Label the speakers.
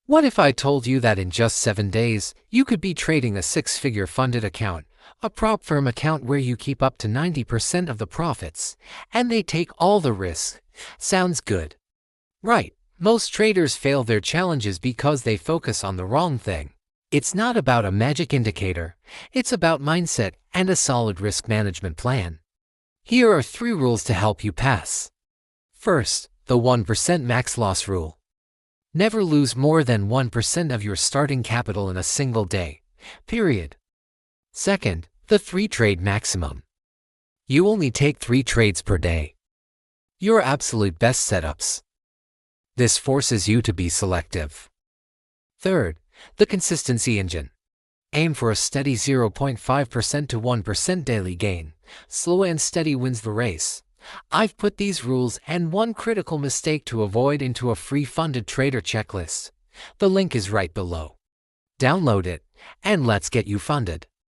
Speaker 1: What if I told you that in just 7 days, you could be trading a six-figure funded account, a prop firm account where you keep up to 90% of the profits, and they take all the risk? Sounds good. Right. Most traders fail their challenges because they focus on the wrong thing. It's not about a magic indicator. It's about mindset and a solid risk management plan. Here are 3 rules to help you pass. First, the 1% max loss rule. Never lose more than 1% of your starting capital in a single day, period. Second, the 3-trade maximum. You only take 3 trades per day. Your absolute best setups. This forces you to be selective. Third, the consistency engine. Aim for a steady 0.5% to 1% daily gain. Slow and steady wins the race. I've put these rules and one critical mistake to avoid into a free funded trader checklist. The link is right below. Download it, and let's get you funded.